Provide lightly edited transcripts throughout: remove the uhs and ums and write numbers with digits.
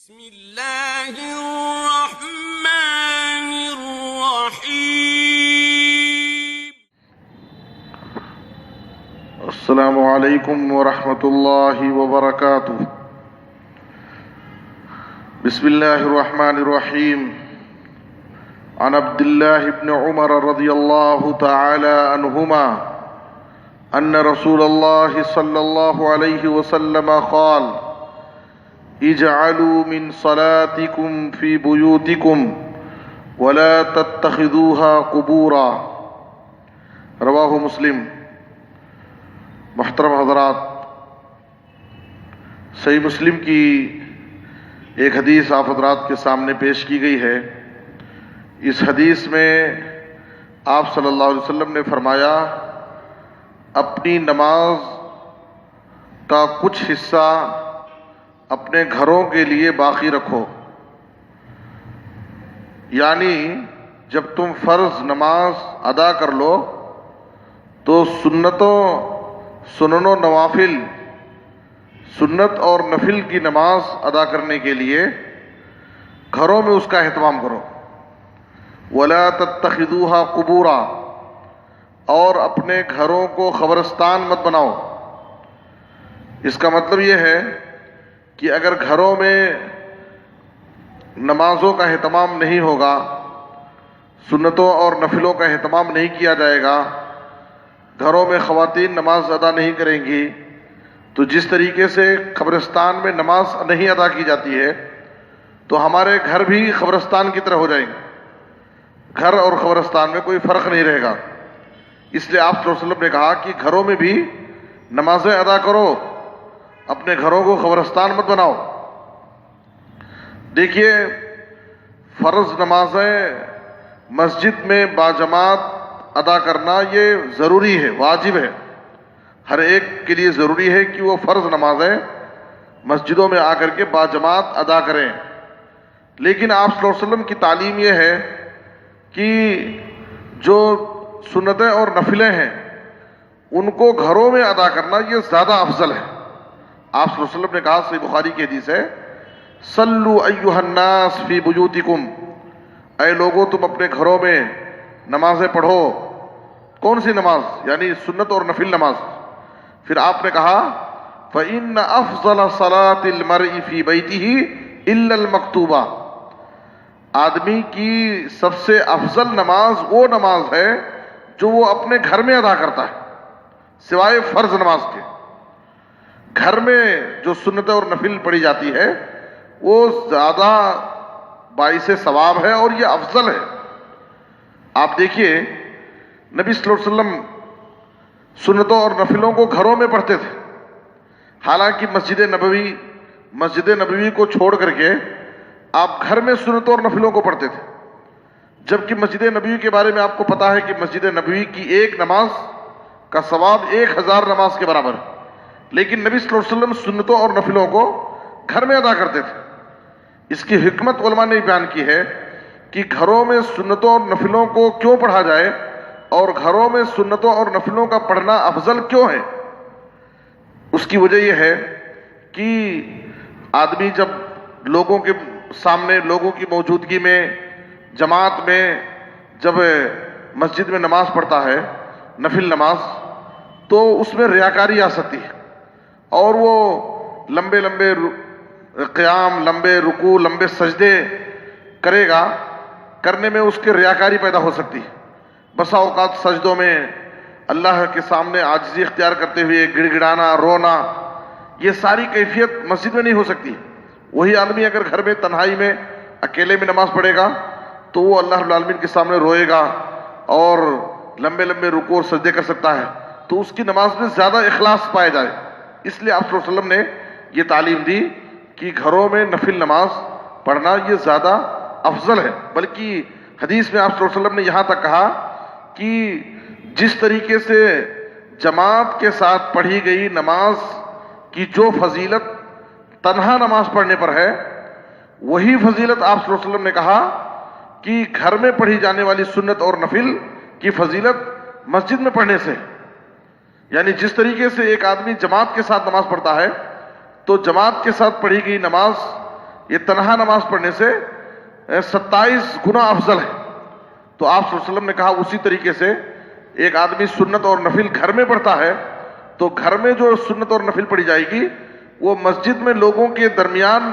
بسم اللہ الرحمن الرحیم السلام علیکم ورحمۃ اللہ وبرکاتہ۔ بسم اللہ الرحمن الرحیم۔ عن عبد اللہ بن عمر رضی اللہ تعالی عنہما ان رسول اللہ صلی اللہ علیہ وسلم قال اجعلوا من صلاتكم في بيوتكم ولا تتخذوها قبورا۔ رواہ مسلم۔ محترم حضرات، صحیح مسلم کی ایک حدیث آپ حضرات کے سامنے پیش کی گئی ہے۔ اس حدیث میں آپ صلی اللہ علیہ وسلم نے فرمایا، اپنی نماز کا کچھ حصہ اپنے گھروں کے لیے باقی رکھو، یعنی جب تم فرض نماز ادا کر لو تو سنت اور نفل کی نماز ادا کرنے کے لیے گھروں میں اس کا اہتمام کرو۔ وَلَا تَتَّخِذُوهَا قُبُورًا، اور اپنے گھروں کو قبرستان مت بناؤ۔ اس کا مطلب یہ ہے کہ اگر گھروں میں نمازوں کا اہتمام نہیں ہوگا، سنتوں اور نفلوں کا اہتمام نہیں کیا جائے گا، گھروں میں خواتین نماز ادا نہیں کریں گی، تو جس طریقے سے قبرستان میں نماز نہیں ادا کی جاتی ہے تو ہمارے گھر بھی قبرستان کی طرح ہو جائیں گے۔ گھر اور قبرستان میں کوئی فرق نہیں رہے گا۔ اس لیے آپ صلی اللہ علیہ وسلم نے کہا کہ گھروں میں بھی نمازیں ادا کرو، اپنے گھروں کو قبرستان مت بناؤ۔ دیکھیے، فرض نمازیں مسجد میں باجماعت ادا کرنا یہ ضروری ہے، واجب ہے۔ ہر ایک کے لیے ضروری ہے کہ وہ فرض نمازیں مسجدوں میں آ کر کے باجماعت ادا کریں۔ لیکن آپ صلی اللہ علیہ وسلم کی تعلیم یہ ہے کہ جو سنتیں اور نفلیں ہیں ان کو گھروں میں ادا کرنا یہ زیادہ افضل ہے۔ آپ صلی اللہ علیہ وسلم نے کہا، صحیح بخاری کی حدیث ہے، صلوا ایھا الناس فی بیوتکم، اے لوگو تم اپنے گھروں میں نمازیں پڑھو۔ کون سی نماز؟ یعنی سنت اور نفل نماز۔ پھر آپ نے کہا فإن افضل صلاة المرء فی بیتہ الا المکتوبہ، آدمی کی سب سے افضل نماز وہ نماز ہے جو وہ اپنے گھر میں ادا کرتا ہے، سوائے فرض نماز کے۔ گھر میں جو سنت اور نفل پڑھی جاتی ہے وہ زیادہ باعث ثواب ہے اور یہ افضل ہے۔ آپ دیکھیے، نبی صلی اللہ علیہ وسلم سنتوں اور نفلوں کو گھروں میں پڑھتے تھے، حالانکہ مسجد نبوی کو چھوڑ کر کے آپ گھر میں سنتوں اور نفلوں کو پڑھتے تھے، جبکہ مسجد نبوی کے بارے میں آپ کو پتا ہے کہ مسجد نبوی کی ایک نماز کا ثواب 1000 نماز کے برابر ہے۔ لیکن نبی صلی اللہ علیہ وسلم سنتوں اور نفلوں کو گھر میں ادا کرتے تھے۔ اس کی حکمت علماء نے بیان کی ہے کہ گھروں میں سنتوں اور نفلوں کو کیوں پڑھا جائے اور گھروں میں سنتوں اور نفلوں کا پڑھنا افضل کیوں ہے۔ اس کی وجہ یہ ہے کہ آدمی جب لوگوں کے سامنے، لوگوں کی موجودگی میں، جماعت میں جب مسجد میں نماز پڑھتا ہے، نفل نماز، تو اس میں ریاکاری آ سکتی ہے، اور وہ لمبے قیام، لمبے رکوع، لمبے سجدے کرے گا، کرنے میں اس کے ریاکاری پیدا ہو سکتی ہے۔ بسا اوقات سجدوں میں اللہ کے سامنے عاجزی اختیار کرتے ہوئے گڑ گڑانا، رونا، یہ ساری کیفیت مسجد میں نہیں ہو سکتی۔ وہی آدمی اگر گھر میں تنہائی میں اکیلے میں نماز پڑھے گا تو وہ اللہ رب العالمین کے سامنے روئے گا اور لمبے رکوع اور سجدے کر سکتا ہے، تو اس کی نماز میں زیادہ اخلاص پایا جائے۔ اس لیے آپ صلی اللہ علیہ وسلم نے یہ تعلیم دی کہ گھروں میں نفل نماز پڑھنا یہ زیادہ افضل ہے۔ بلکہ حدیث میں آپ صلی اللہ علیہ وسلم نے یہاں تک کہا کہ جس طریقے سے جماعت کے ساتھ پڑھی گئی نماز کی جو فضیلت تنہا نماز پڑھنے پر ہے، وہی فضیلت آپ صلی اللہ علیہ وسلم نے کہا کہ گھر میں پڑھی جانے والی سنت اور نفل کی فضیلت مسجد میں پڑھنے سے۔ یعنی جس طریقے سے ایک آدمی جماعت کے ساتھ نماز پڑھتا ہے تو جماعت کے ساتھ پڑھی گئی نماز یہ تنہا نماز پڑھنے سے 27 گنا افضل ہے۔ تو آپ صلی اللہ علیہ وسلم نے کہا اسی طریقے سے ایک آدمی سنت اور نفل گھر میں پڑھتا ہے تو گھر میں جو سنت اور نفل پڑھی جائے گی وہ مسجد میں لوگوں کے درمیان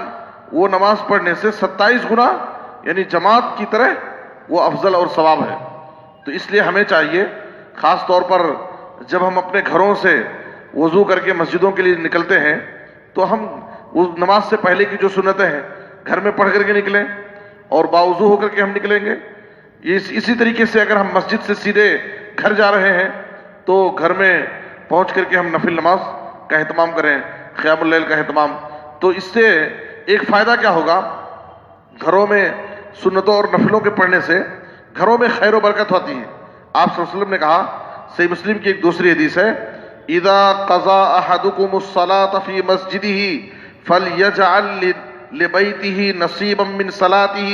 وہ نماز پڑھنے سے 27 گنا یعنی جماعت کی طرح وہ افضل اور ثواب ہے۔ تو اس لیے ہمیں چاہیے خاص طور پر جب ہم اپنے گھروں سے وضو کر کے مسجدوں کے لیے نکلتے ہیں تو ہم وہ نماز سے پہلے کی جو سنتیں ہیں گھر میں پڑھ کر کے نکلیں اور باوضو ہو کر کے ہم نکلیں گے۔ اسی طریقے سے اگر ہم مسجد سے سیدھے گھر جا رہے ہیں تو گھر میں پہنچ کر کے ہم نفل نماز کا اہتمام کریں، قیام اللیل کا اہتمام۔ تو اس سے ایک فائدہ کیا ہوگا، گھروں میں سنتوں اور نفلوں کے پڑھنے سے گھروں میں خیر و برکت ہوتی ہے۔ آپ صلی اللہ علیہ وسلم نے کہا، صحیح مسلم کی ایک دوسری حدیث ہے، اذا قضى احدكم الصلاة في مسجده فليجعل لبيته نصيبا من صلاته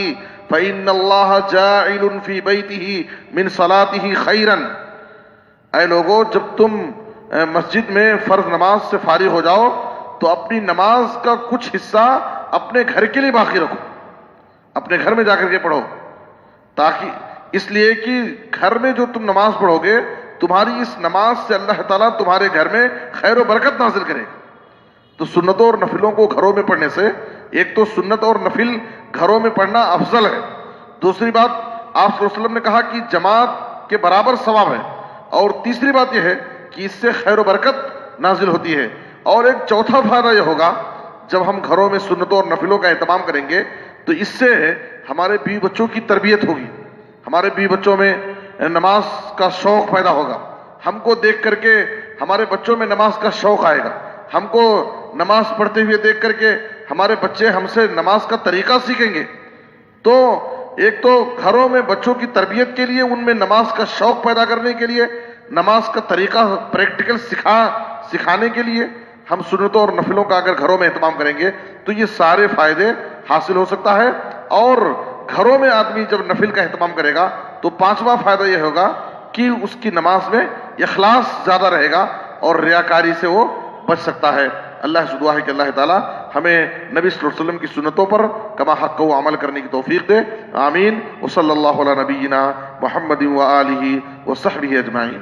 فإن الله جاعل في بيته من صلاته خيرا۔ اے لوگو، جب تم مسجد میں فرض نماز سے فارغ ہو جاؤ تو اپنی نماز کا کچھ حصہ اپنے گھر کے لیے باقی رکھو، اپنے گھر میں جا کر کے پڑھو، تاکہ اس لیے کہ گھر میں جو تم نماز پڑھو گے تمہاری اس نماز سے اللہ تعالیٰ تمہارے گھر میں خیر و برکت نازل کرے گا۔ تو سنتوں اور نفلوں کو گھروں میں پڑھنے سے ایک تو سنت اور نفل گھروں میں پڑھنا افضل ہے، دوسری بات آپ صلی اللہ علیہ وسلم نے کہا کہ جماعت کے برابر ثواب ہے، اور تیسری بات یہ ہے کہ اس سے خیر و برکت نازل ہوتی ہے۔ اور ایک چوتھا فائدہ یہ ہوگا، جب ہم گھروں میں سنتوں اور نفلوں کا اہتمام کریں گے تو اس سے ہمارے بیوی بچوں کی تربیت ہوگی، ہمارے بیوی بچوں میں نماز کا شوق پیدا ہوگا، ہم کو دیکھ کر کے ہمارے بچوں میں نماز کا شوق آئے گا، ہم کو نماز پڑھتے ہوئے دیکھ کر کے ہمارے بچے ہم سے نماز کا طریقہ سیکھیں گے۔ تو ایک تو گھروں میں بچوں کی تربیت کے لیے، ان میں نماز کا شوق پیدا کرنے کے لیے، نماز کا طریقہ پریکٹیکل سکھانے کے لیے ہم سنتوں اور نفلوں کا اگر گھروں میں اہتمام کریں گے تو یہ سارے فائدے حاصل ہو سکتا ہے۔ اور گھروں میں آدمی جب نفل کا اہتمام کرے گا تو پانچواں فائدہ یہ ہوگا کہ اس کی نماز میں اخلاص زیادہ رہے گا اور ریاکاری سے وہ بچ سکتا ہے۔ اللہ سے دعا ہے کہ اللہ تعالیٰ ہمیں نبی صلی اللہ علیہ وسلم کی سنتوں پر کما حق و عمل کرنے کی توفیق دے، آمین۔ وصلی اللہ علی نبینا محمد و آلہ و صحبہ اجمعین۔